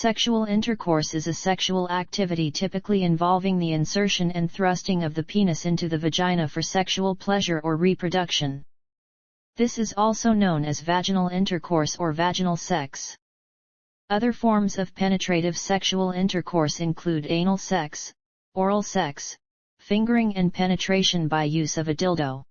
Sexual intercourse is a sexual activity typically involving the insertion and thrusting of the penis into the vagina for sexual pleasure or reproduction. This is also known as vaginal intercourse or vaginal sex. Other forms of penetrative sexual intercourse include anal sex, oral sex, fingering and penetration by use of a dildo.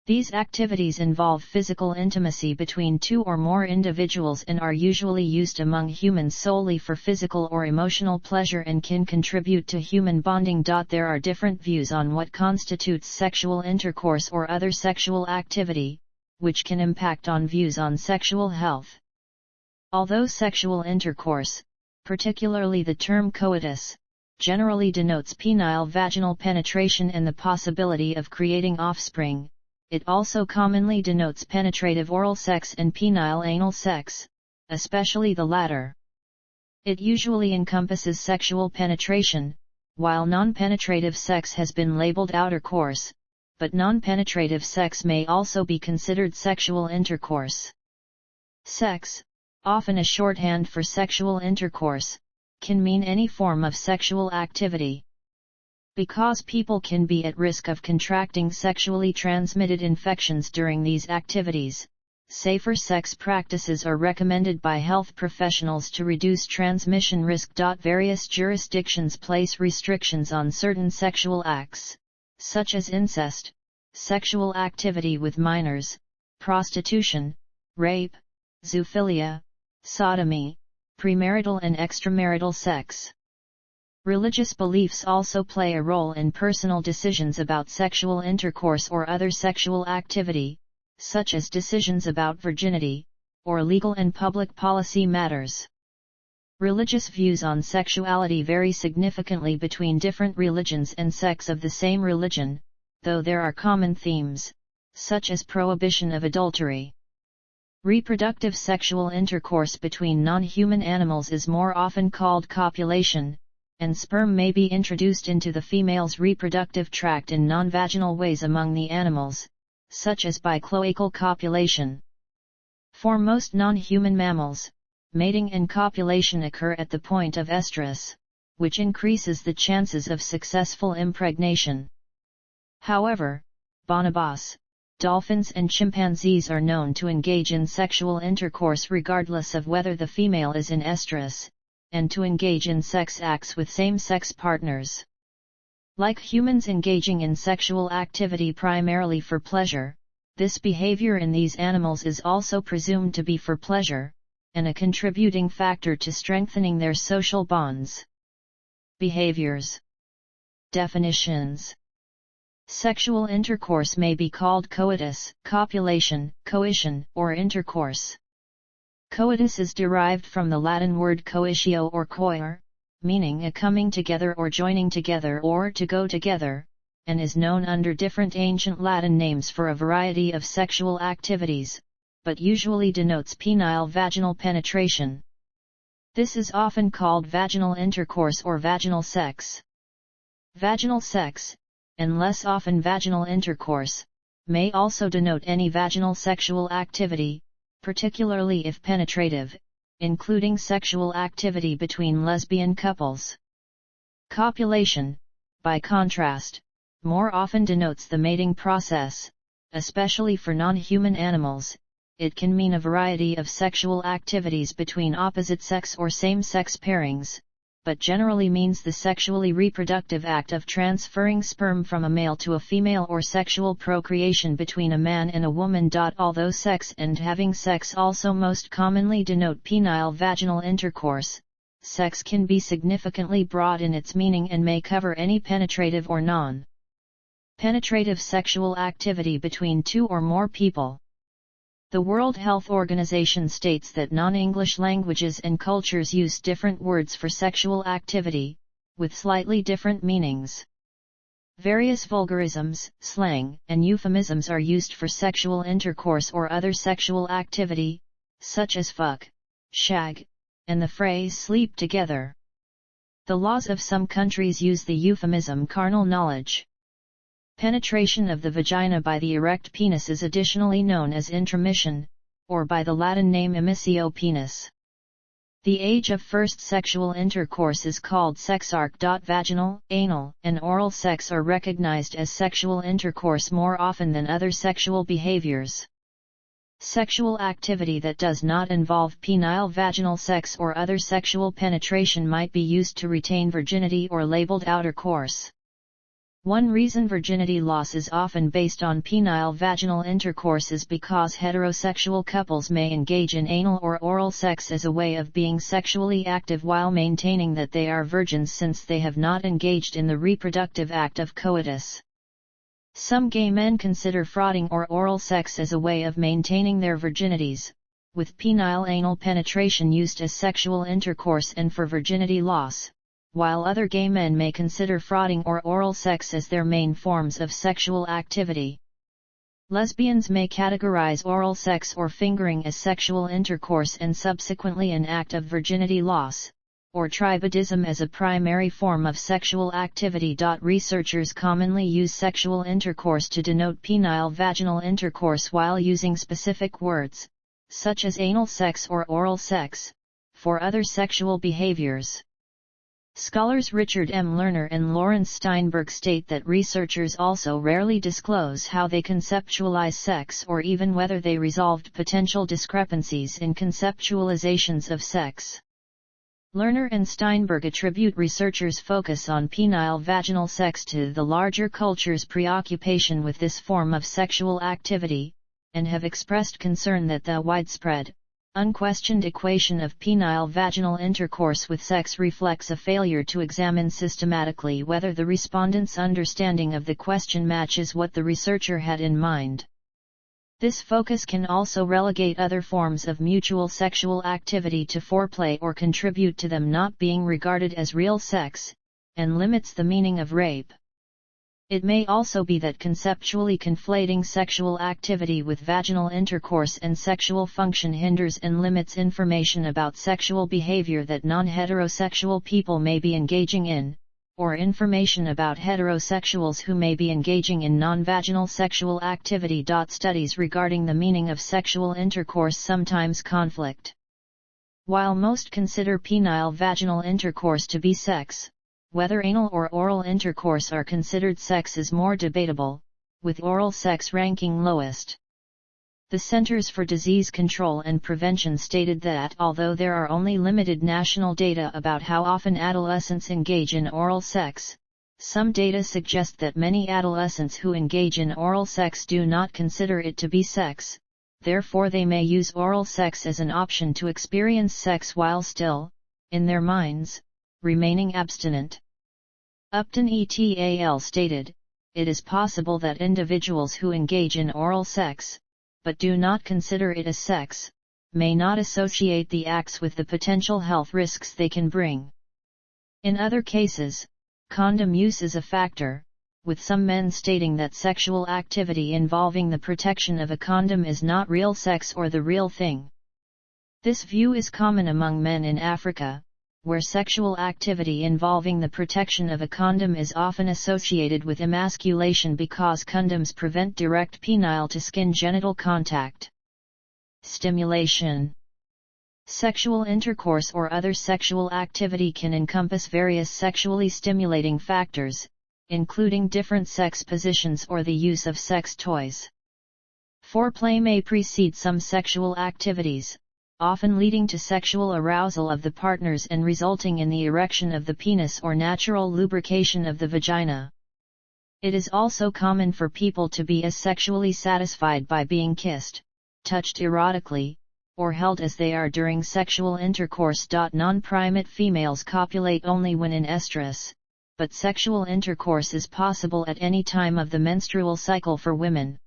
These activities involve physical intimacy between two or more individuals and are usually used among humans solely for physical or emotional pleasure and can contribute to human bonding. There are different views on what constitutes sexual intercourse or other sexual activity, which can impact on views on sexual health. Although sexual intercourse, particularly the term coitus, generally denotes penile vaginal penetration and the possibility of creating offspring, it also commonly denotes penetrative oral sex and penile anal sex, especially the latter. It usually encompasses sexual penetration, while non-penetrative sex has been labeled outer course, but non-penetrative sex may also be considered sexual intercourse. Sex, often a shorthand for sexual intercourse, can mean any form of sexual activity. Because people can be at risk of contracting sexually transmitted infections during these activities, safer sex practices are recommended by health professionals to reduce transmission risk. Various jurisdictions place restrictions on certain sexual acts, such as incest, sexual activity with minors, prostitution, rape, zoophilia, sodomy, premarital and extramarital sex. Religious beliefs also play a role in personal decisions about sexual intercourse or other sexual activity, such as decisions about virginity, or legal and public policy matters. Religious views on sexuality vary significantly between different religions and sects of the same religion, though there are common themes, such as prohibition of adultery. Reproductive sexual intercourse between non-human animals is more often called copulation, and sperm may be introduced into the female's reproductive tract in non-vaginal ways among the animals, such as by cloacal copulation. For most non-human mammals, mating and copulation occur at the point of estrus, which increases the chances of successful impregnation. However, bonobos, dolphins and chimpanzees are known to engage in sexual intercourse regardless of whether the female is in estrus, and to engage in sex acts with same-sex partners. Like humans engaging in sexual activity primarily for pleasure, this behavior in these animals is also presumed to be for pleasure, and a contributing factor to strengthening their social bonds. Behaviors. Definitions. Sexual intercourse may be called coitus, copulation, coition, or intercourse. Coitus is derived from the Latin word coitio or coire, meaning a coming together or joining together or to go together, and is known under different ancient Latin names for a variety of sexual activities, but usually denotes penile vaginal penetration. This is often called vaginal intercourse or vaginal sex. Vaginal sex, and less often vaginal intercourse, may also denote any vaginal sexual activity, particularly if penetrative, including sexual activity between lesbian couples. Copulation, by contrast, more often denotes the mating process, especially for non-human animals. It can mean a variety of sexual activities between opposite sex or same-sex pairings, but generally means the sexually reproductive act of transferring sperm from a male to a female or sexual procreation between a man and a woman. Although sex and having sex also most commonly denote penile vaginal intercourse, sex can be significantly broad in its meaning and may cover any penetrative or non-penetrative sexual activity between two or more people. The World Health Organization states that non-English languages and cultures use different words for sexual activity, with slightly different meanings. Various vulgarisms, slang, and euphemisms are used for sexual intercourse or other sexual activity, such as fuck, shag, and the phrase sleep together. The laws of some countries use the euphemism carnal knowledge. Penetration of the vagina by the erect penis is additionally known as intromission, or by the Latin name immiscio penis. The age of first sexual intercourse is called sex arc. Vaginal, anal, and oral sex are recognized as sexual intercourse more often than other sexual behaviors. Sexual activity that does not involve penile vaginal sex or other sexual penetration might be used to retain virginity or labeled outer course. One reason virginity loss is often based on penile vaginal intercourse is because heterosexual couples may engage in anal or oral sex as a way of being sexually active while maintaining that they are virgins since they have not engaged in the reproductive act of coitus. Some gay men consider frauding or oral sex as a way of maintaining their virginities, with penile anal penetration used as sexual intercourse and for virginity loss, while other gay men may consider frauding or oral sex as their main forms of sexual activity. Lesbians may categorize oral sex or fingering as sexual intercourse and subsequently an act of virginity loss, or tribadism as a primary form of sexual activity. Researchers commonly use sexual intercourse to denote penile vaginal intercourse while using specific words, such as anal sex or oral sex, for other sexual behaviors. Scholars Richard M. Lerner and Lawrence Steinberg state that researchers also rarely disclose how they conceptualize sex or even whether they resolved potential discrepancies in conceptualizations of sex. Lerner and Steinberg attribute researchers' focus on penile vaginal sex to the larger culture's preoccupation with this form of sexual activity, and have expressed concern that the widespread, unquestioned equation of penile vaginal intercourse with sex reflects a failure to examine systematically whether the respondent's understanding of the question matches what the researcher had in mind. This focus can also relegate other forms of mutual sexual activity to foreplay or contribute to them not being regarded as real sex, and limits the meaning of rape. It may also be that conceptually conflating sexual activity with vaginal intercourse and sexual function hinders and limits information about sexual behavior that non-heterosexual people may be engaging in, or information about heterosexuals who may be engaging in non-vaginal sexual activity. Studies regarding the meaning of sexual intercourse sometimes conflict. While most consider penile vaginal intercourse to be sex, whether anal or oral intercourse are considered sex is more debatable, with oral sex ranking lowest. The Centers for Disease Control and Prevention stated that although there are only limited national data about how often adolescents engage in oral sex, some data suggest that many adolescents who engage in oral sex do not consider it to be sex, therefore they may use oral sex as an option to experience sex while still, in their minds, remaining abstinent. Upton et al. Stated, "It is possible that individuals who engage in oral sex, but do not consider it as sex, may not associate the acts with the potential health risks they can bring." In other cases, condom use is a factor, with some men stating that sexual activity involving the protection of a condom is not real sex or the real thing. This view is common among men in Africa, where sexual activity involving the protection of a condom is often associated with emasculation because condoms prevent direct penile to skin genital contact. Stimulation. Sexual intercourse or other sexual activity can encompass various sexually stimulating factors, including different sex positions or the use of sex toys. Foreplay may precede some sexual activities, often leading to sexual arousal of the partners and resulting in the erection of the penis or natural lubrication of the vagina. It is also common for people to be as sexually satisfied by being kissed, touched erotically, or held as they are during sexual intercourse. Non-primate females copulate only when in estrus, but sexual intercourse is possible at any time of the menstrual cycle for women.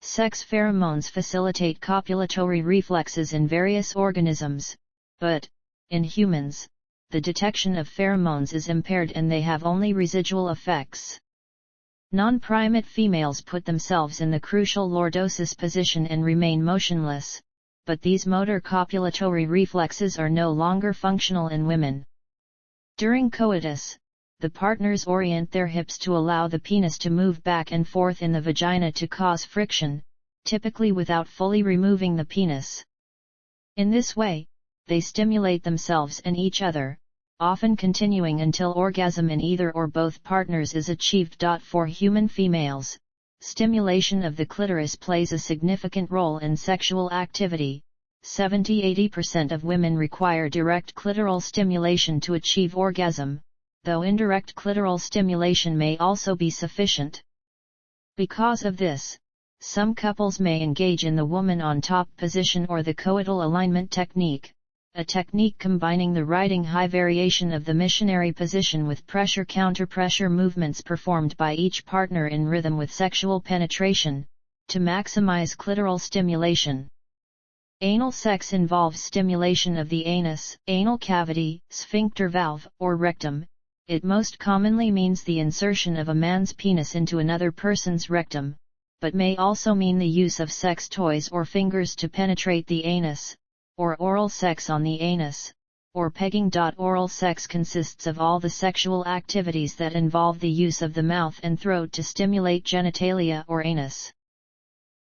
Sex pheromones facilitate copulatory reflexes in various organisms, but, in humans, the detection of pheromones is impaired and they have only residual effects. Non-primate females put themselves in the crucial lordosis position and remain motionless, but these motor copulatory reflexes are no longer functional in women. During coitus, the partners orient their hips to allow the penis to move back and forth in the vagina to cause friction, typically without fully removing the penis. In this way, they stimulate themselves and each other, often continuing until orgasm in either or both partners is achieved. For human females, stimulation of the clitoris plays a significant role in sexual activity. 70–80% of women require direct clitoral stimulation to achieve orgasm, though indirect clitoral stimulation may also be sufficient. Because of this, some couples may engage in the woman on top position or the coital alignment technique, a technique combining the riding high variation of the missionary position with pressure-counter-pressure movements performed by each partner in rhythm with sexual penetration, to maximize clitoral stimulation. Anal sex involves stimulation of the anus, anal cavity, sphincter valve, or rectum. It most commonly means the insertion of a man's penis into another person's rectum, but may also mean the use of sex toys or fingers to penetrate the anus, or oral sex on the anus, or pegging. Oral sex consists of all the sexual activities that involve the use of the mouth and throat to stimulate genitalia or anus.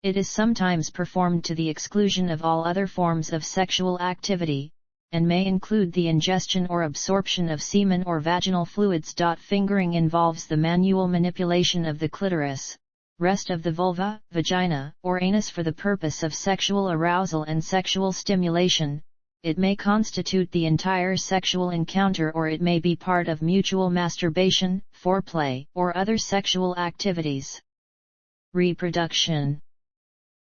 It is sometimes performed to the exclusion of all other forms of sexual activity, and may include the ingestion or absorption of semen or vaginal fluids. Fingering involves the manual manipulation of the clitoris, rest of the vulva, vagina, or anus for the purpose of sexual arousal and sexual stimulation. It may constitute the entire sexual encounter, or it may be part of mutual masturbation, foreplay, or other sexual activities. Reproduction.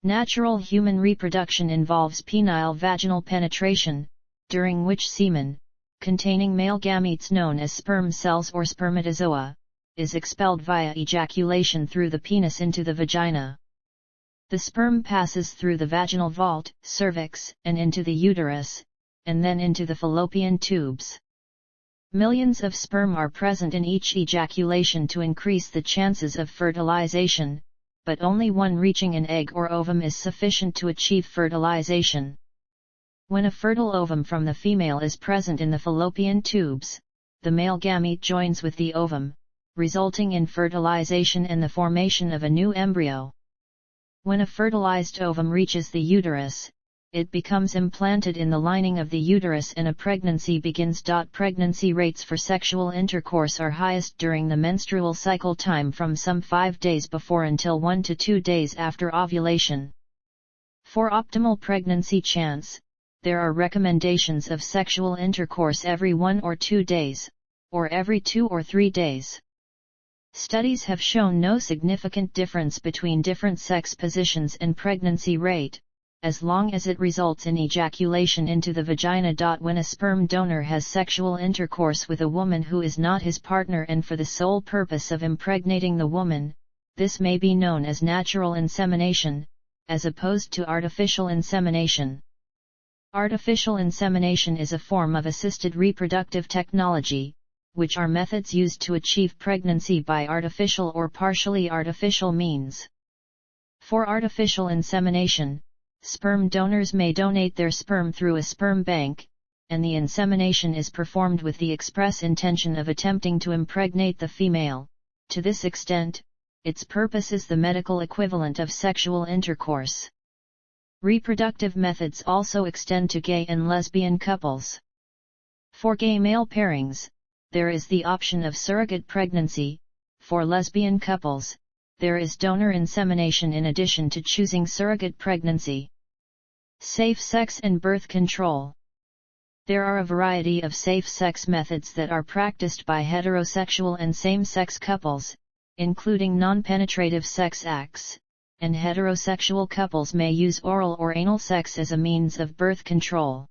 Natural human reproduction involves penile vaginal penetration, during which semen, containing male gametes known as sperm cells or spermatozoa, is expelled via ejaculation through the penis into the vagina. The sperm passes through the vaginal vault, cervix, and into the uterus, and then into the fallopian tubes. Millions of sperm are present in each ejaculation to increase the chances of fertilization, but only one reaching an egg or ovum is sufficient to achieve fertilization. When a fertile ovum from the female is present in the fallopian tubes, the male gamete joins with the ovum, resulting in fertilization and the formation of a new embryo. When a fertilized ovum reaches the uterus, it becomes implanted in the lining of the uterus and a pregnancy begins. Pregnancy rates for sexual intercourse are highest during the menstrual cycle time, from some 5 days before until 1 to 2 days after ovulation. For optimal pregnancy chance, there are recommendations of sexual intercourse every 1 or 2 days, or every 2 or 3 days. Studies have shown no significant difference between different sex positions and pregnancy rate, as long as it results in ejaculation into the vagina. When a sperm donor has sexual intercourse with a woman who is not his partner and for the sole purpose of impregnating the woman, this may be known as natural insemination, as opposed to artificial insemination. Artificial insemination is a form of assisted reproductive technology, which are methods used to achieve pregnancy by artificial or partially artificial means. For artificial insemination, sperm donors may donate their sperm through a sperm bank, and the insemination is performed with the express intention of attempting to impregnate the female. To this extent, its purpose is the medical equivalent of sexual intercourse. Reproductive methods also extend to gay and lesbian couples. For gay male pairings, there is the option of surrogate pregnancy. For lesbian couples, there is donor insemination in addition to choosing surrogate pregnancy. Safe sex and birth control. There are a variety of safe sex methods that are practiced by heterosexual and same-sex couples, including non-penetrative sex acts, and heterosexual couples may use oral or anal sex as a means of birth control.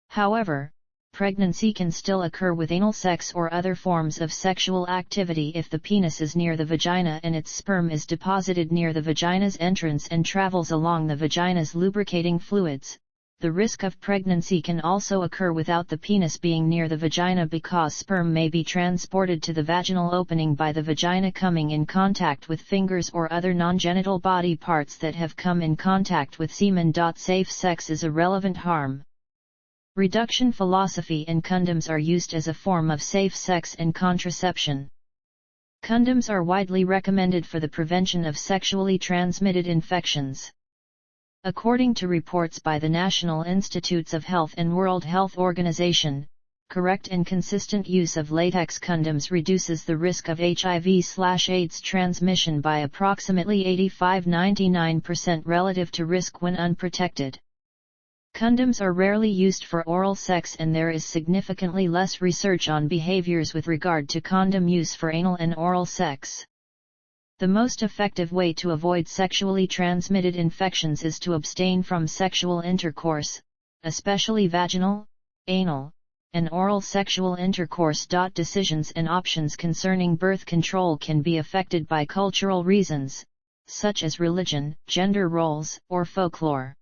However, pregnancy can still occur with anal sex or other forms of sexual activity if the penis is near the vagina and its sperm is deposited near the vagina's entrance and travels along the vagina's lubricating fluids. The risk of pregnancy can also occur without the penis being near the vagina because sperm may be transported to the vaginal opening by the vagina coming in contact with fingers or other non-genital body parts that have come in contact with semen. Safe sex is a relevant harm reduction philosophy, and condoms are used as a form of safe sex and contraception. Condoms are widely recommended for the prevention of sexually transmitted infections. According to reports by the National Institutes of Health and World Health Organization, correct and consistent use of latex condoms reduces the risk of HIV/AIDS transmission by approximately 85–99% relative to risk when unprotected. Condoms are rarely used for oral sex, and there is significantly less research on behaviors with regard to condom use for anal and oral sex. The most effective way to avoid sexually transmitted infections is to abstain from sexual intercourse, especially vaginal, anal, and oral sexual intercourse. Decisions and options concerning birth control can be affected by cultural reasons, such as religion, gender roles, or folklore.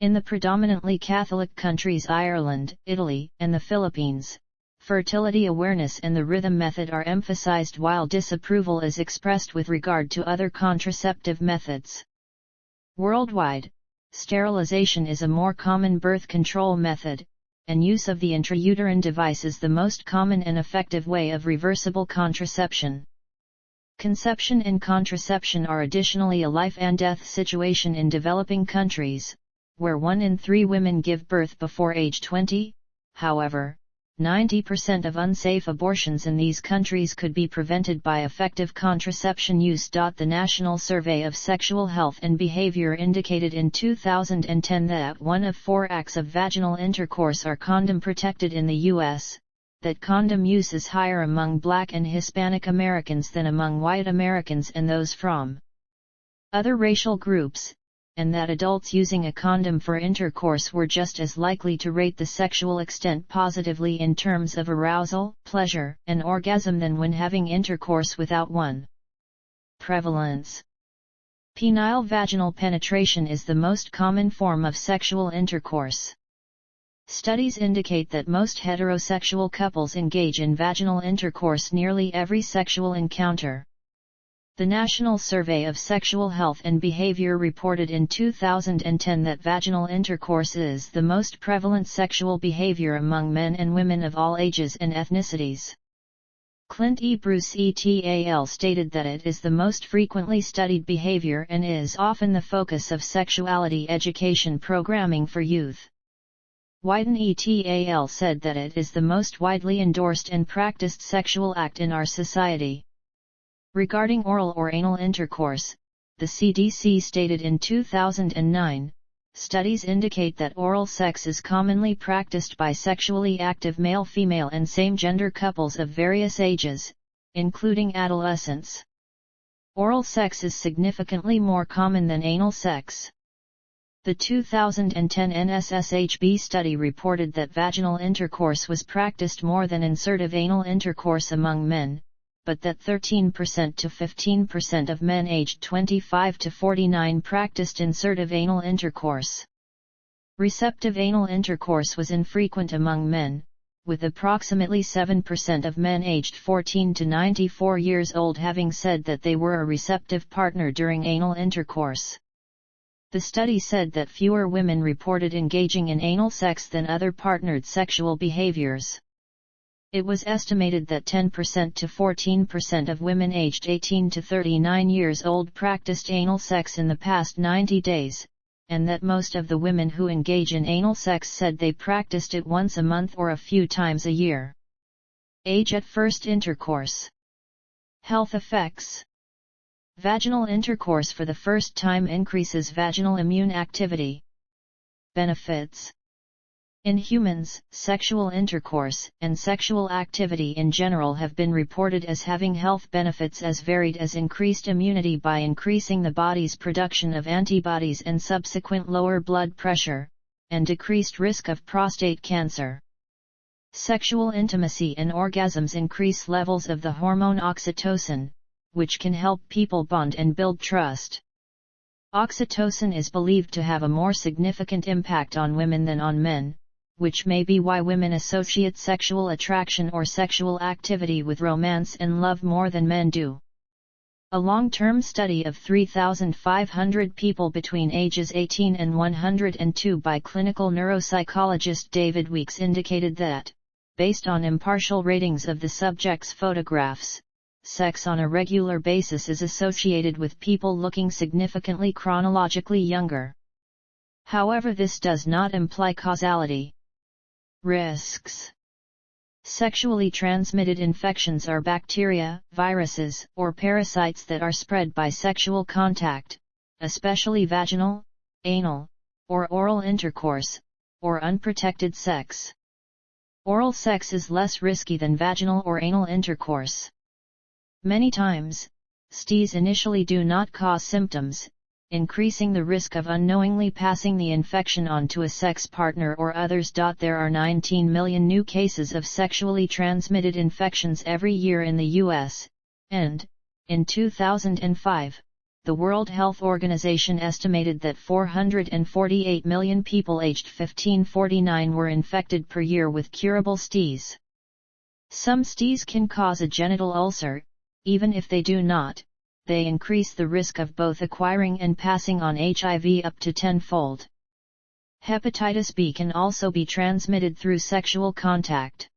In the predominantly Catholic countries Ireland, Italy, and the Philippines, fertility awareness and the rhythm method are emphasized, while disapproval is expressed with regard to other contraceptive methods. Worldwide, sterilization is a more common birth control method, and use of the intrauterine device is the most common and effective way of reversible contraception. Conception and contraception are additionally a life and death situation in developing countries, where 1 in 3 women give birth before age 20. However, 90% of unsafe abortions in these countries could be prevented by effective contraception use. The National Survey of Sexual Health and Behavior indicated in 2010 that 1 of 4 acts of vaginal intercourse are condom protected in the U.S., that condom use is higher among Black and Hispanic Americans than among white Americans and those from other racial groups, and that adults using a condom for intercourse were just as likely to rate the sexual extent positively in terms of arousal, pleasure, and orgasm than when having intercourse without one. Prevalence. Penile vaginal penetration is the most common form of sexual intercourse. Studies indicate that most heterosexual couples engage in vaginal intercourse nearly every sexual encounter. The National Survey of Sexual Health and Behavior reported in 2010 that vaginal intercourse is the most prevalent sexual behavior among men and women of all ages and ethnicities. Clint E. Bruce et al. Stated that it is the most frequently studied behavior and is often the focus of sexuality education programming for youth. Wyden et al. Said that it is the most widely endorsed and practiced sexual act in our society. Regarding oral or anal intercourse, the CDC stated in 2009, studies indicate that oral sex is commonly practiced by sexually active male-female and same-gender couples of various ages, including adolescents. Oral sex is significantly more common than anal sex. The 2010 NSSHB study reported that vaginal intercourse was practiced more than insertive anal intercourse among men, but that 13% to 15% of men aged 25 to 49 practiced insertive anal intercourse. Receptive anal intercourse was infrequent among men, with approximately 7% of men aged 14 to 94 years old having said that they were a receptive partner during anal intercourse. The study said that fewer women reported engaging in anal sex than other partnered sexual behaviors. It was estimated that 10% to 14% of women aged 18 to 39 years old practiced anal sex in the past 90 days, and that most of the women who engage in anal sex said they practiced it once a month or a few times a year. Age at first intercourse. Health effects. Vaginal intercourse for the first time increases vaginal immune activity. Benefits. In humans, sexual intercourse and sexual activity in general have been reported as having health benefits as varied as increased immunity by increasing the body's production of antibodies and subsequent lower blood pressure, and decreased risk of prostate cancer. Sexual intimacy and orgasms increase levels of the hormone oxytocin, which can help people bond and build trust. Oxytocin is believed to have a more significant impact on women than on men, which may be why women associate sexual attraction or sexual activity with romance and love more than men do. A long-term study of 3,500 people between ages 18 and 102 by clinical neuropsychologist David Weeks indicated that, based on impartial ratings of the subjects' photographs, sex on a regular basis is associated with people looking significantly chronologically younger. However, this does not imply causality. Risks. Sexually transmitted infections are bacteria, viruses, or parasites that are spread by sexual contact, especially vaginal, anal, or oral intercourse, or unprotected sex. Oral sex is less risky than vaginal or anal intercourse. Many times, STIs initially do not cause symptoms, increasing the risk of unknowingly passing the infection on to a sex partner or others. There are 19 million new cases of sexually transmitted infections every year in the US, and, in 2005, the World Health Organization estimated that 448 million people aged 15–49 were infected per year with curable STIs. Some STIs can cause a genital ulcer. Even if they do not, they increase the risk of both acquiring and passing on HIV up to 10-fold. Hepatitis B can also be transmitted through sexual contact.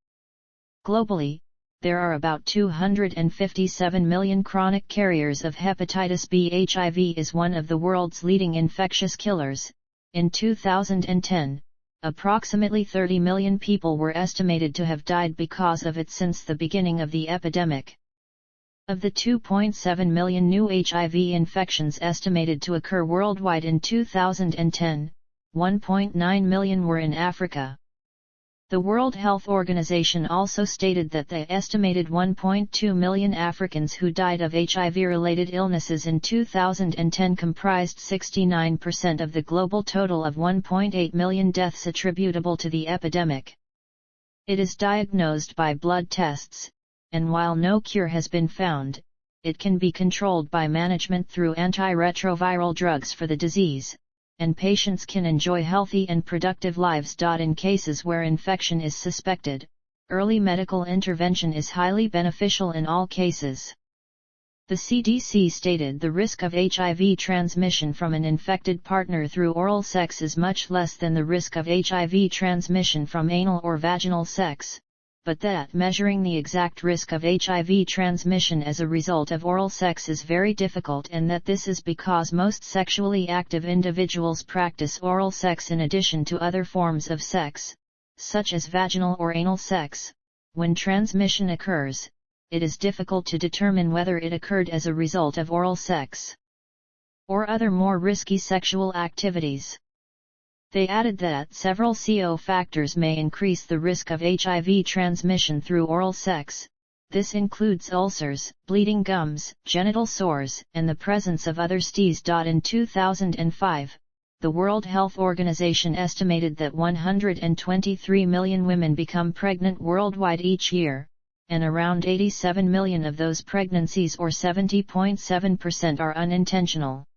Globally, there are about 257 million chronic carriers of hepatitis B. HIV is one of the world's leading infectious killers. In 2010, approximately 30 million people were estimated to have died because of it since the beginning of the epidemic. Of the 2.7 million new HIV infections estimated to occur worldwide in 2010, 1.9 million were in Africa. The World Health Organization also stated that the estimated 1.2 million Africans who died of HIV-related illnesses in 2010 comprised 69% of the global total of 1.8 million deaths attributable to the epidemic. It is diagnosed by blood tests, and while no cure has been found, it can be controlled by management through antiretroviral drugs for the disease, and patients can enjoy healthy and productive lives. In cases where infection is suspected, early medical intervention is highly beneficial in all cases. The CDC stated the risk of HIV transmission from an infected partner through oral sex is much less than the risk of HIV transmission from anal or vaginal sex, but that measuring the exact risk of HIV transmission as a result of oral sex is very difficult, and that this is because most sexually active individuals practice oral sex in addition to other forms of sex, such as vaginal or anal sex. When transmission occurs, it is difficult to determine whether it occurred as a result of oral sex or other more risky sexual activities. They added that several CO factors may increase the risk of HIV transmission through oral sex. This includes ulcers, bleeding gums, genital sores, and the presence of other STIs. In 2005, the World Health Organization estimated that 123 million women become pregnant worldwide each year, and around 87 million of those pregnancies, or 70.7%, are unintentional.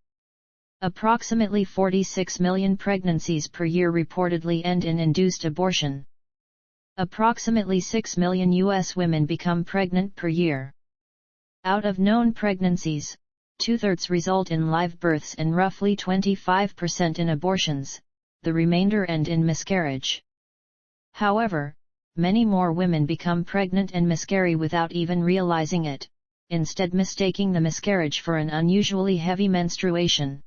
Approximately 46 million pregnancies per year reportedly end in induced abortion. Approximately 6 million U.S. women become pregnant per year. Out of known pregnancies, 2/3 result in live births and roughly 25% in abortions, the remainder end in miscarriage. However, many more women become pregnant and miscarry without even realizing it, instead mistaking the miscarriage for an unusually heavy menstruation.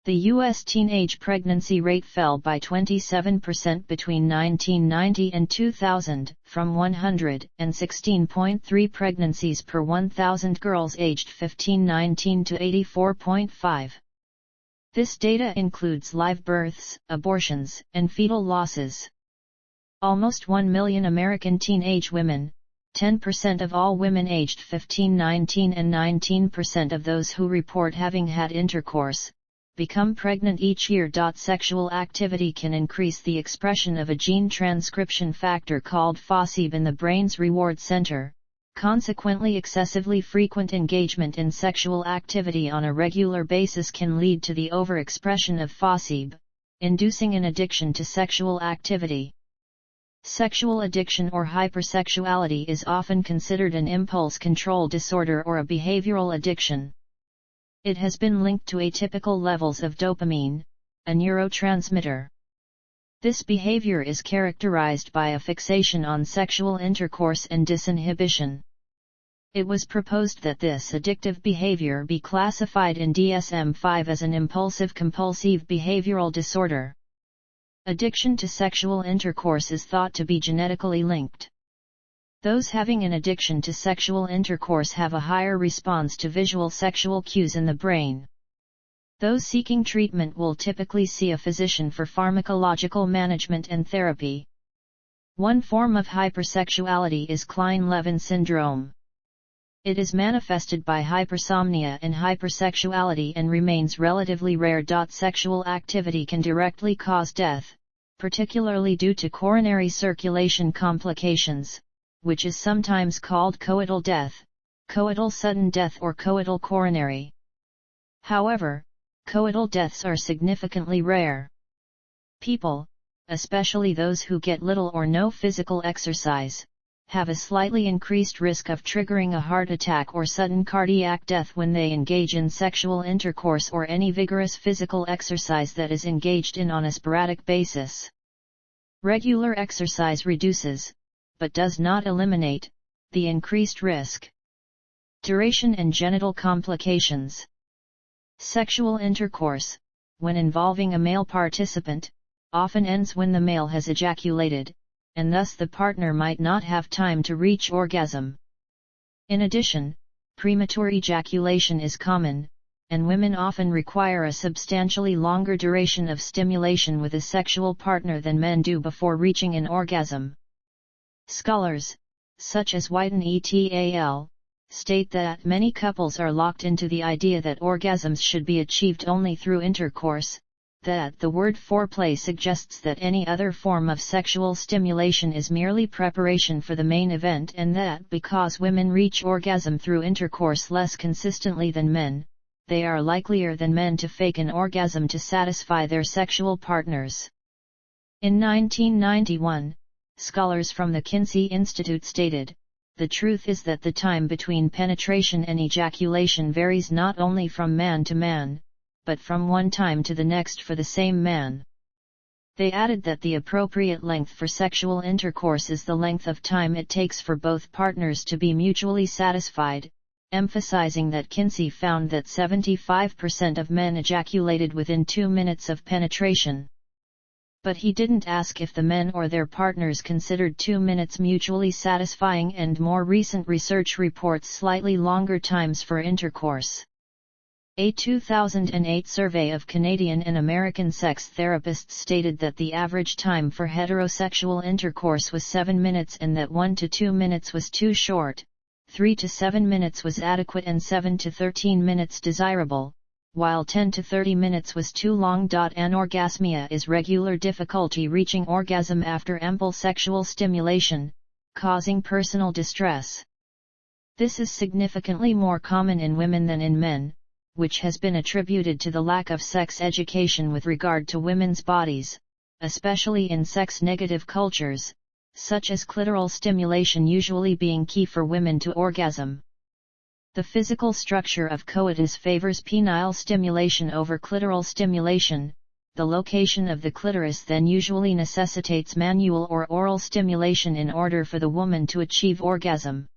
The U.S. teenage pregnancy rate fell by 27% between 1990 and 2000, from 116.3 pregnancies per 1,000 girls aged 15–19 to 84.5. This data includes live births, abortions, and fetal losses. Almost 1 million American teenage women, 10% of all women aged 15–19 and 19% of those who report having had intercourse, become pregnant each year. Sexual activity can increase the expression of a gene transcription factor called FOSIB in the brain's reward center. Consequently, excessively frequent engagement in sexual activity on a regular basis can lead to the overexpression of FOSIB, inducing an addiction to sexual activity. Sexual addiction or hypersexuality is often considered an impulse control disorder or a behavioral addiction. It has been linked to atypical levels of dopamine, a neurotransmitter. This behavior is characterized by a fixation on sexual intercourse and disinhibition. It was proposed that this addictive behavior be classified in DSM-5 as an impulsive-compulsive behavioral disorder. Addiction to sexual intercourse is thought to be genetically linked. Those having an addiction to sexual intercourse have a higher response to visual sexual cues in the brain. Those seeking treatment will typically see a physician for pharmacological management and therapy. One form of hypersexuality is Klein-Levin syndrome. It is manifested by hypersomnia and hypersexuality and remains relatively rare. Sexual activity can directly cause death, particularly due to coronary circulation complications, which is sometimes called coital death, coital sudden death or coital coronary. However, coital deaths are significantly rare. People, especially those who get little or no physical exercise, have a slightly increased risk of triggering a heart attack or sudden cardiac death when they engage in sexual intercourse or any vigorous physical exercise that is engaged in on a sporadic basis. Regular exercise reduces, but does not eliminate, the increased risk. Duration and genital complications. Sexual intercourse, when involving a male participant, often ends when the male has ejaculated, and thus the partner might not have time to reach orgasm. In addition, premature ejaculation is common, and women often require a substantially longer duration of stimulation with a sexual partner than men do before reaching an orgasm. Scholars, such as Whiten et al., state that many couples are locked into the idea that orgasms should be achieved only through intercourse, that the word foreplay suggests that any other form of sexual stimulation is merely preparation for the main event, and that because women reach orgasm through intercourse less consistently than men, they are likelier than men to fake an orgasm to satisfy their sexual partners. In 1991, scholars from the Kinsey Institute stated, "The truth is that the time between penetration and ejaculation varies not only from man to man, but from one time to the next for the same man." They added that the appropriate length for sexual intercourse is the length of time it takes for both partners to be mutually satisfied, emphasizing that Kinsey found that 75% of men ejaculated within 2 minutes of penetration. But he didn't ask if the men or their partners considered 2 minutes mutually satisfying, and more recent research reports slightly longer times for intercourse. A 2008 survey of Canadian and American sex therapists stated that the average time for heterosexual intercourse was 7 minutes and that 1 to 2 minutes was too short, 3 to 7 minutes was adequate and 7 to 13 minutes desirable, while 10 to 30 minutes was too long. Anorgasmia is regular difficulty reaching orgasm after ample sexual stimulation, causing personal distress. This is significantly more common in women than in men, which has been attributed to the lack of sex education with regard to women's bodies, especially in sex-negative cultures, such as clitoral stimulation usually being key for women to orgasm. The physical structure of coitus favors penile stimulation over clitoral stimulation. The location of the clitoris then usually necessitates manual or oral stimulation in order for the woman to achieve orgasm.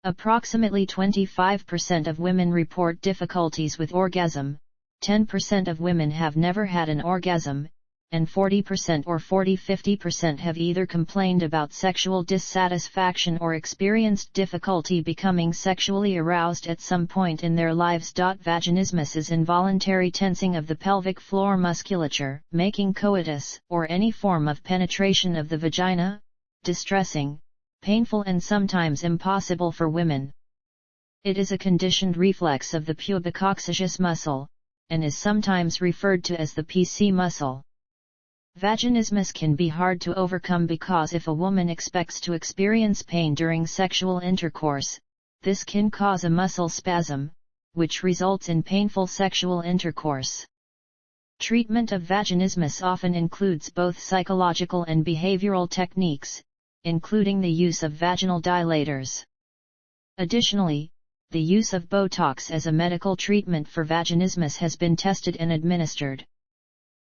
Approximately 25% of women report difficulties with orgasm, 10% of women have never had an orgasm, and 40% or 40-50% have either complained about sexual dissatisfaction or experienced difficulty becoming sexually aroused at some point in their lives. Vaginismus is involuntary tensing of the pelvic floor musculature, making coitus, or any form of penetration of the vagina, distressing, painful and sometimes impossible for women. It is a conditioned reflex of the pubicoccygeus muscle, and is sometimes referred to as the PC muscle. Vaginismus can be hard to overcome because if a woman expects to experience pain during sexual intercourse, this can cause a muscle spasm, which results in painful sexual intercourse. Treatment of vaginismus often includes both psychological and behavioral techniques, including the use of vaginal dilators. Additionally, the use of Botox as a medical treatment for vaginismus has been tested and administered.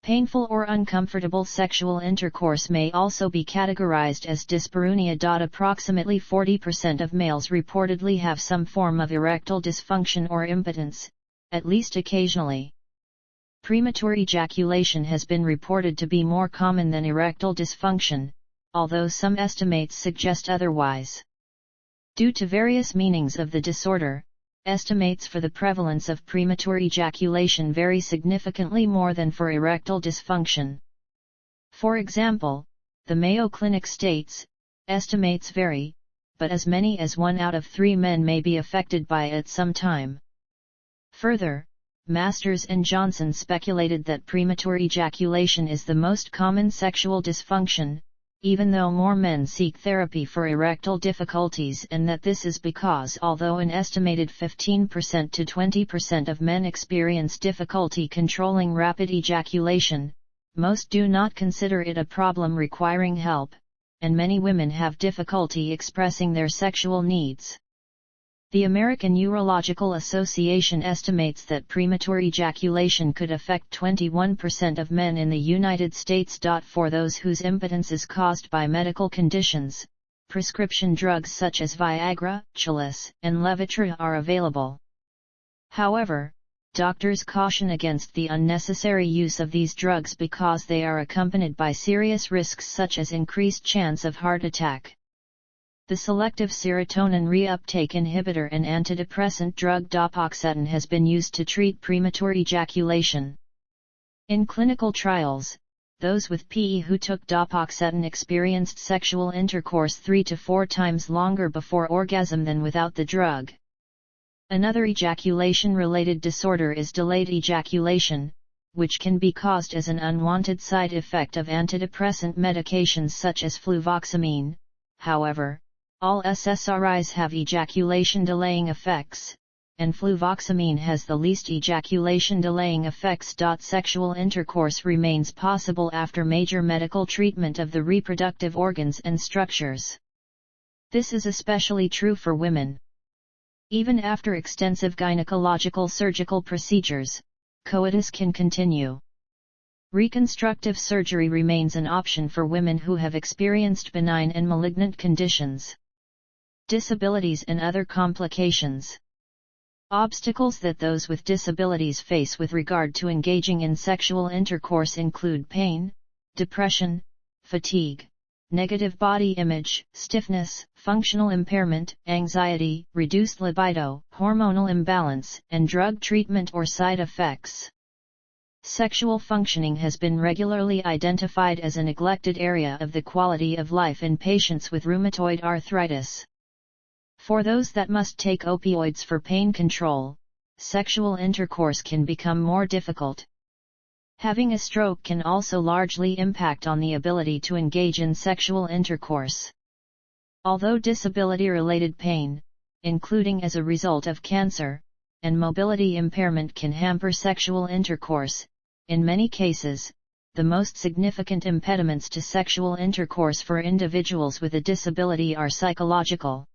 Painful or uncomfortable sexual intercourse may also be categorized as dyspareunia. Approximately 40% of males reportedly have some form of erectile dysfunction or impotence, at least occasionally. Premature ejaculation has been reported to be more common than erectile dysfunction, although some estimates suggest otherwise. Due to various meanings of the disorder, estimates for the prevalence of premature ejaculation vary significantly more than for erectile dysfunction. For example, the Mayo Clinic states, estimates vary, but as many as 1 out of 3 men may be affected by it at some time. Further, Masters and Johnson speculated that premature ejaculation is the most common sexual dysfunction, even though more men seek therapy for erectile difficulties, and that this is because although an estimated 15% to 20% of men experience difficulty controlling rapid ejaculation, most do not consider it a problem requiring help, and many women have difficulty expressing their sexual needs. The American Urological Association estimates that premature ejaculation could affect 21% of men in the United States. For those whose impotence is caused by medical conditions, prescription drugs such as Viagra, Cialis, and Levitra are available. However, doctors caution against the unnecessary use of these drugs because they are accompanied by serious risks such as increased chance of heart attack. The selective serotonin reuptake inhibitor and antidepressant drug dopoxetin has been used to treat premature ejaculation. In clinical trials, those with PE who took dopoxetin experienced sexual intercourse 3 to 4 times longer before orgasm than without the drug. Another ejaculation-related disorder is delayed ejaculation, which can be caused as an unwanted side effect of antidepressant medications such as fluvoxamine. However, all SSRIs have ejaculation-delaying effects, and fluvoxamine has the least ejaculation-delaying effects. Sexual intercourse remains possible after major medical treatment of the reproductive organs and structures. This is especially true for women. Even after extensive gynecological surgical procedures, coitus can continue. Reconstructive surgery remains an option for women who have experienced benign and malignant conditions. Disabilities and other complications. Obstacles that those with disabilities face with regard to engaging in sexual intercourse include pain, depression, fatigue, negative body image, stiffness, functional impairment, anxiety, reduced libido, hormonal imbalance, and drug treatment or side effects. Sexual functioning has been regularly identified as a neglected area of the quality of life in patients with rheumatoid arthritis. For those that must take opioids for pain control, sexual intercourse can become more difficult. Having a stroke can also largely impact on the ability to engage in sexual intercourse. Although disability-related pain, including as a result of cancer, and mobility impairment can hamper sexual intercourse, in many cases, the most significant impediments to sexual intercourse for individuals with a disability are psychological.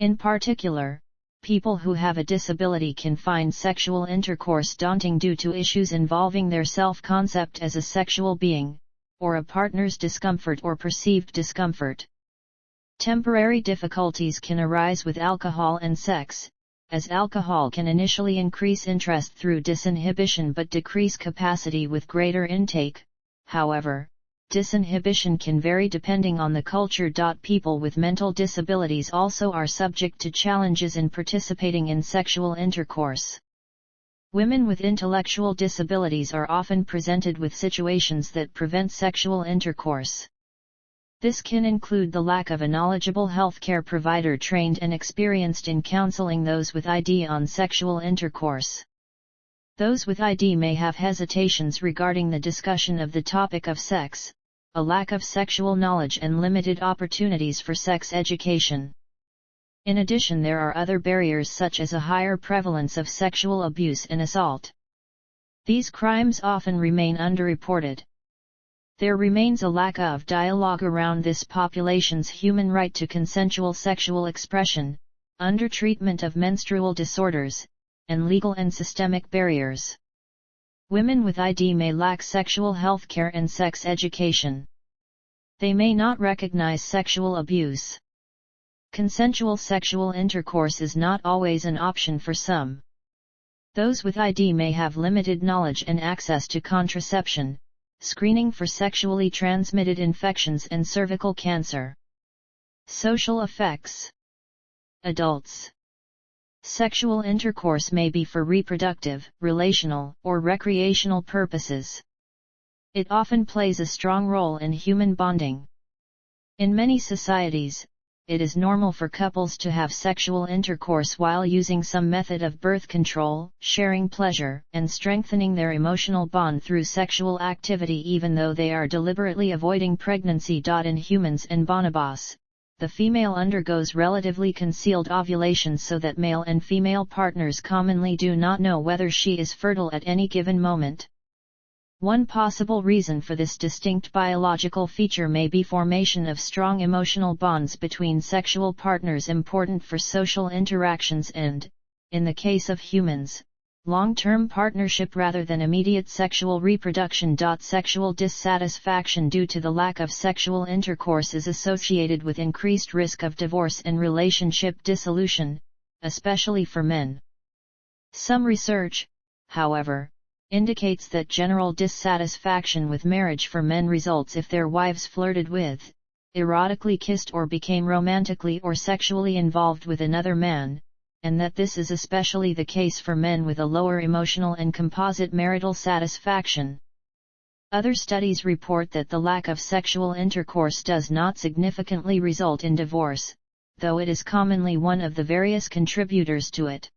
In particular, people who have a disability can find sexual intercourse daunting due to issues involving their self-concept as a sexual being, or a partner's discomfort or perceived discomfort. Temporary difficulties can arise with alcohol and sex, as alcohol can initially increase interest through disinhibition but decrease capacity with greater intake. However, disinhibition can vary depending on the culture. People with mental disabilities also are subject to challenges in participating in sexual intercourse. Women with intellectual disabilities are often presented with situations that prevent sexual intercourse. This can include the lack of a knowledgeable healthcare provider trained and experienced in counseling those with ID on sexual intercourse. Those with ID may have hesitations regarding the discussion of the topic of sex, a lack of sexual knowledge and limited opportunities for sex education. In addition, there are other barriers such as a higher prevalence of sexual abuse and assault. These crimes often remain underreported. There remains a lack of dialogue around this population's human right to consensual sexual expression, undertreatment of menstrual disorders, and legal and systemic barriers. Women with ID may lack sexual health care and sex education. They may not recognize sexual abuse. Consensual sexual intercourse is not always an option for some. Those with ID may have limited knowledge and access to contraception, screening for sexually transmitted infections and cervical cancer. Social effects. Adults. Sexual intercourse may be for reproductive, relational, or recreational purposes. It often plays a strong role in human bonding. In many societies, it is normal for couples to have sexual intercourse while using some method of birth control, sharing pleasure, and strengthening their emotional bond through sexual activity even though they are deliberately avoiding pregnancy. In humans and bonobos, the female undergoes relatively concealed ovulation so that male and female partners commonly do not know whether she is fertile at any given moment. One possible reason for this distinct biological feature may be formation of strong emotional bonds between sexual partners important for social interactions and, in the case of humans, long-term partnership rather than immediate sexual reproduction. Sexual dissatisfaction due to the lack of sexual intercourse is associated with increased risk of divorce and relationship dissolution, especially for men. Some research, however, indicates that general dissatisfaction with marriage for men results if their wives flirted with, erotically kissed or became romantically or sexually involved with another man, and that this is especially the case for men with a lower emotional and composite marital satisfaction. Other studies report that the lack of sexual intercourse does not significantly result in divorce, though it is commonly one of the various contributors to it.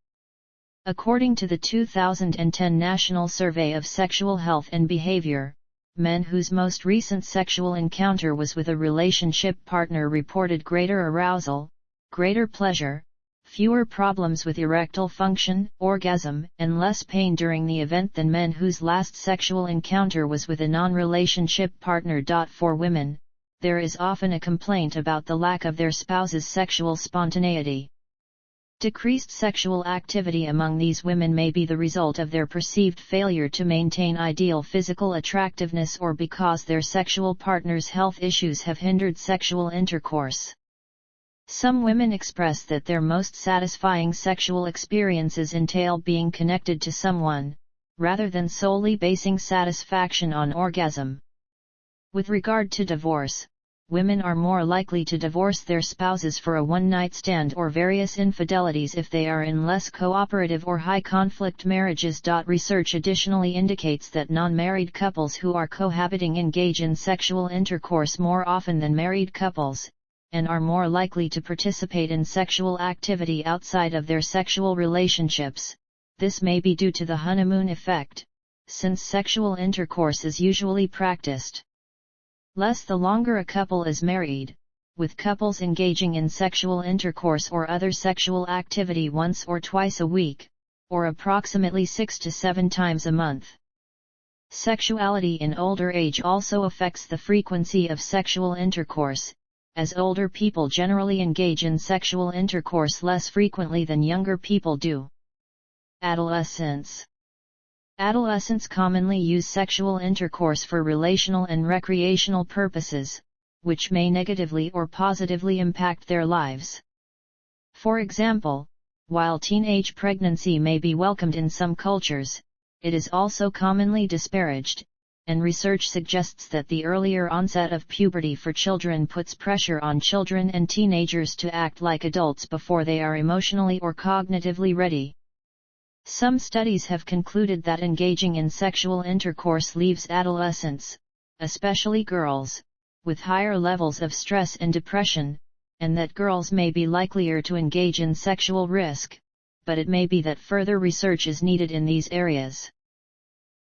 According to the 2010 National Survey of Sexual Health and Behavior, men whose most recent sexual encounter was with a relationship partner reported greater arousal, greater pleasure, fewer problems with erectile function, orgasm, and less pain during the event than men whose last sexual encounter was with a non-relationship partner. For women, there is often a complaint about the lack of their spouse's sexual spontaneity. Decreased sexual activity among these women may be the result of their perceived failure to maintain ideal physical attractiveness or because their sexual partner's health issues have hindered sexual intercourse. Some women express that their most satisfying sexual experiences entail being connected to someone, rather than solely basing satisfaction on orgasm. With regard to divorce, women are more likely to divorce their spouses for a one-night stand or various infidelities if they are in less cooperative or high-conflict marriages. Research additionally indicates that non-married couples who are cohabiting engage in sexual intercourse more often than married couples, and are more likely to participate in sexual activity outside of their sexual relationships. This may be due to the honeymoon effect, since sexual intercourse is usually practiced less the longer a couple is married, with couples engaging in sexual intercourse or other sexual activity once or twice a week, or approximately 6 to 7 times a month. Sexuality in older age also affects the frequency of sexual intercourse, as older people generally engage in sexual intercourse less frequently than younger people do. Adolescence. Adolescents commonly use sexual intercourse for relational and recreational purposes, which may negatively or positively impact their lives. For example, while teenage pregnancy may be welcomed in some cultures, it is also commonly disparaged, and research suggests that the earlier onset of puberty for children puts pressure on children and teenagers to act like adults before they are emotionally or cognitively ready. Some studies have concluded that engaging in sexual intercourse leaves adolescents, especially girls, with higher levels of stress and depression, and that girls may be likelier to engage in sexual risk, but it may be that further research is needed in these areas.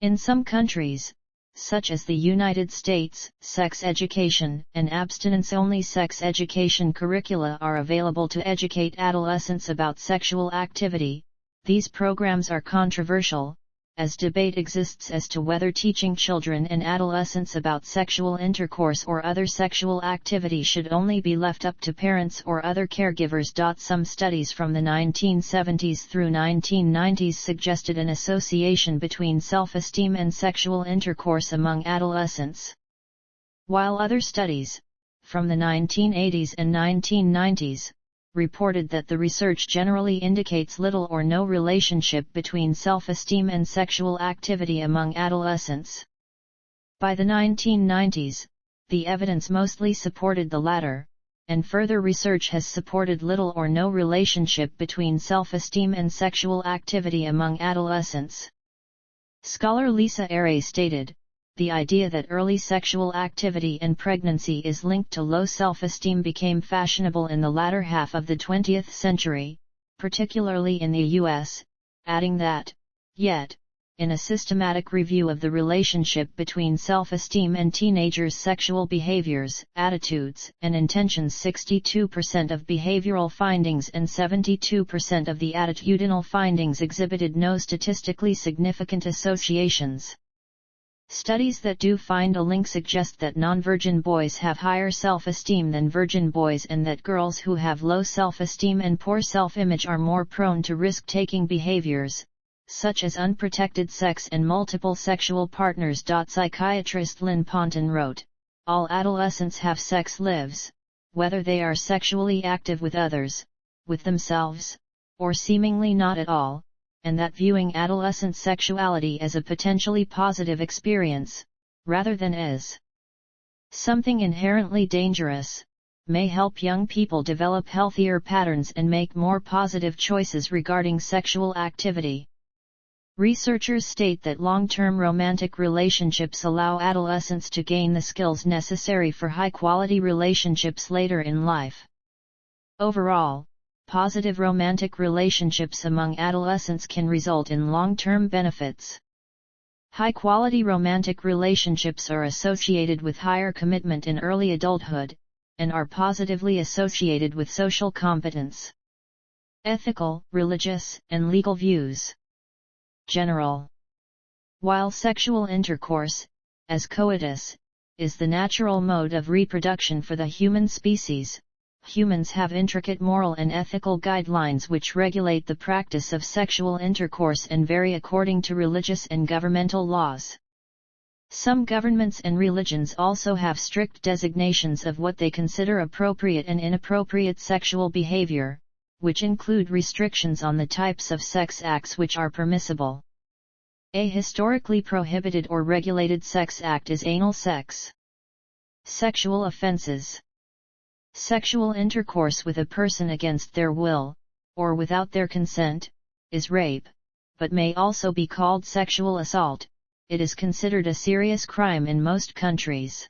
In some countries, such as the United States, sex education and abstinence-only sex education curricula are available to educate adolescents about sexual activity. These programs are controversial, as debate exists as to whether teaching children and adolescents about sexual intercourse or other sexual activity should only be left up to parents or other caregivers. Some studies from the 1970s through 1990s suggested an association between self-esteem and sexual intercourse among adolescents, while other studies, from the 1980s and 1990s, reported that the research generally indicates little or no relationship between self-esteem and sexual activity among adolescents. By the 1990s, the evidence mostly supported the latter, and further research has supported little or no relationship between self-esteem and sexual activity among adolescents. Scholar Lisa Aray stated, "The idea that early sexual activity and pregnancy is linked to low self-esteem became fashionable in the latter half of the 20th century, particularly in the US, adding that, yet, in a systematic review of the relationship between self-esteem and teenagers' sexual behaviors, attitudes, and intentions, 62% of behavioral findings and 72% of the attitudinal findings exhibited no statistically significant associations." Studies that do find a link suggest that non-virgin boys have higher self-esteem than virgin boys, and that girls who have low self-esteem and poor self-image are more prone to risk-taking behaviors, such as unprotected sex and multiple sexual partners. Psychiatrist Lynn Ponton wrote, "All adolescents have sex lives, whether they are sexually active with others, with themselves, or seemingly not at all, and that viewing adolescent sexuality as a potentially positive experience, rather than as something inherently dangerous, may help young people develop healthier patterns and make more positive choices regarding sexual activity." Researchers state that long-term romantic relationships allow adolescents to gain the skills necessary for high-quality relationships later in life. Overall, positive romantic relationships among adolescents can result in long-term benefits. High-quality romantic relationships are associated with higher commitment in early adulthood, and are positively associated with social competence, ethical, religious, and legal views. General. While sexual intercourse, as coitus, is the natural mode of reproduction for the human species, humans have intricate moral and ethical guidelines which regulate the practice of sexual intercourse and vary according to religious and governmental laws. Some governments and religions also have strict designations of what they consider appropriate and inappropriate sexual behavior, which include restrictions on the types of sex acts which are permissible. A historically prohibited or regulated sex act is anal sex. Sexual offenses. Sexual intercourse with a person against their will, or without their consent, is rape, but may also be called sexual assault. It is considered a serious crime in most countries.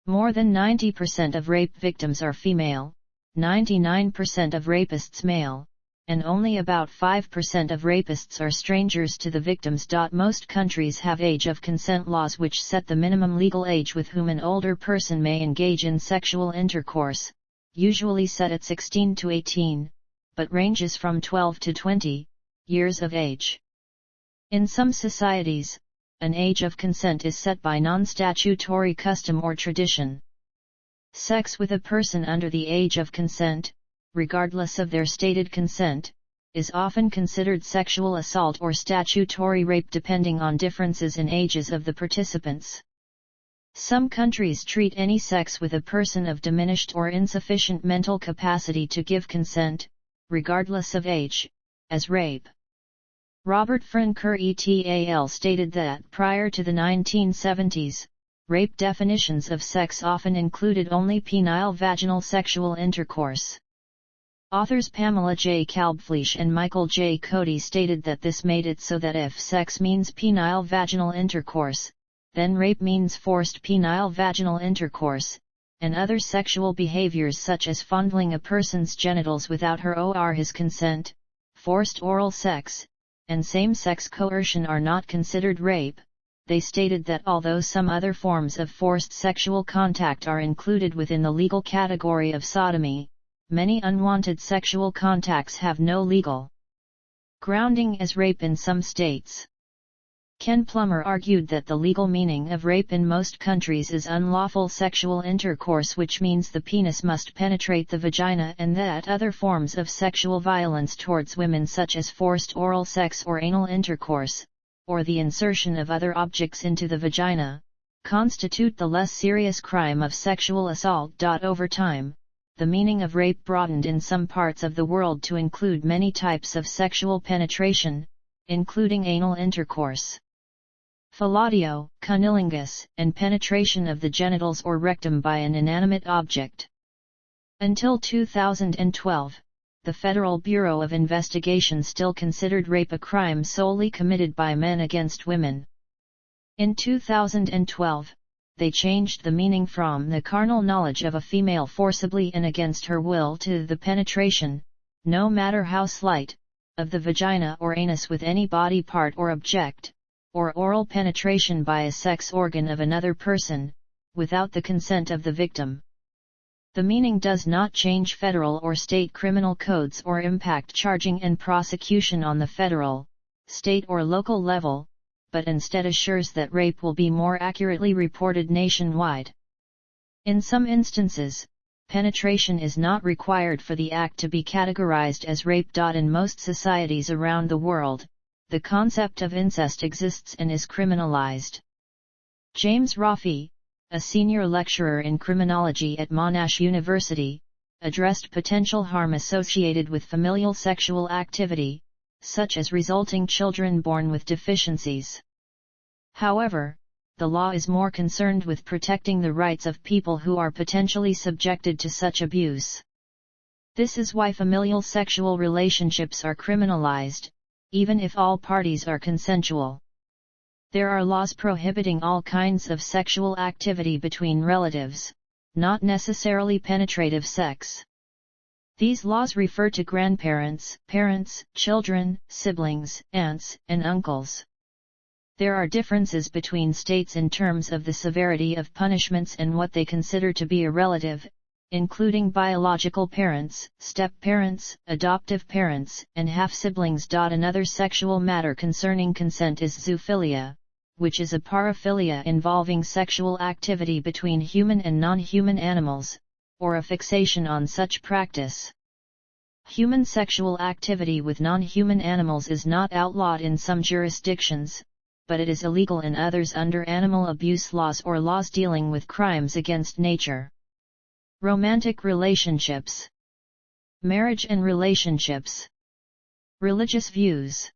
More than 90% of rape victims are female, 99% of rapists male, and only about 5% of rapists are strangers to the victims. Most countries have age of consent laws which set the minimum legal age with whom an older person may engage in sexual intercourse, usually set at 16 to 18, but ranges from 12 to 20 years of age. In some societies, an age of consent is set by non-statutory custom or tradition. Sex with a person under the age of consent, regardless of their stated consent, is often considered sexual assault or statutory rape depending on differences in ages of the participants. Some countries treat any sex with a person of diminished or insufficient mental capacity to give consent, regardless of age, as rape. Robert Frenker et al. Stated that prior to the 1970s, rape definitions of sex often included only penile vaginal sexual intercourse. Authors Pamela J. Kalbfleisch and Michael J. Cody stated that this made it so that if sex means penile vaginal intercourse, then rape means forced penile vaginal intercourse, and other sexual behaviors such as fondling a person's genitals without her or his consent, forced oral sex, and same-sex coercion are not considered rape. They stated that although some other forms of forced sexual contact are included within the legal category of sodomy, many unwanted sexual contacts have no legal grounding as rape in some states. Ken Plummer argued that the legal meaning of rape in most countries is unlawful sexual intercourse, which means the penis must penetrate the vagina, and that other forms of sexual violence towards women such as forced oral sex or anal intercourse, or the insertion of other objects into the vagina, constitute the less serious crime of sexual assault. Over time, the meaning of rape broadened in some parts of the world to include many types of sexual penetration, including anal intercourse, fellatio, cunnilingus, and penetration of the genitals or rectum by an inanimate object. Until 2012, the Federal Bureau of Investigation still considered rape a crime solely committed by men against women. In 2012, they changed the meaning from the carnal knowledge of a female forcibly and against her will to the penetration, no matter how slight, of the vagina or anus with any body part or object, or oral penetration by a sex organ of another person, without the consent of the victim. The meaning does not change federal or state criminal codes or impact charging and prosecution on the federal, state or local level, but instead assures that rape will be more accurately reported nationwide. In some instances, penetration is not required for the act to be categorized as rape. In most societies around the world, the concept of incest exists and is criminalized. James Rafi, a senior lecturer in criminology at Monash University, addressed potential harm associated with familial sexual activity, such as resulting children born with deficiencies. However, the law is more concerned with protecting the rights of people who are potentially subjected to such abuse. This is why familial sexual relationships are criminalized, even if all parties are consensual. There are laws prohibiting all kinds of sexual activity between relatives, not necessarily penetrative sex. These laws refer to grandparents, parents, children, siblings, aunts, and uncles. There are differences between states in terms of the severity of punishments and what they consider to be a relative, including biological parents, step-parents, adoptive parents, and half-siblings. Another sexual matter concerning consent is zoophilia, which is a paraphilia involving sexual activity between human and non-human animals, or a fixation on such practice. Human sexual activity with non-human animals is not outlawed in some jurisdictions, but it is illegal in others under animal abuse laws or laws dealing with crimes against nature. Romantic relationships. Marriage and relationships. Religious views.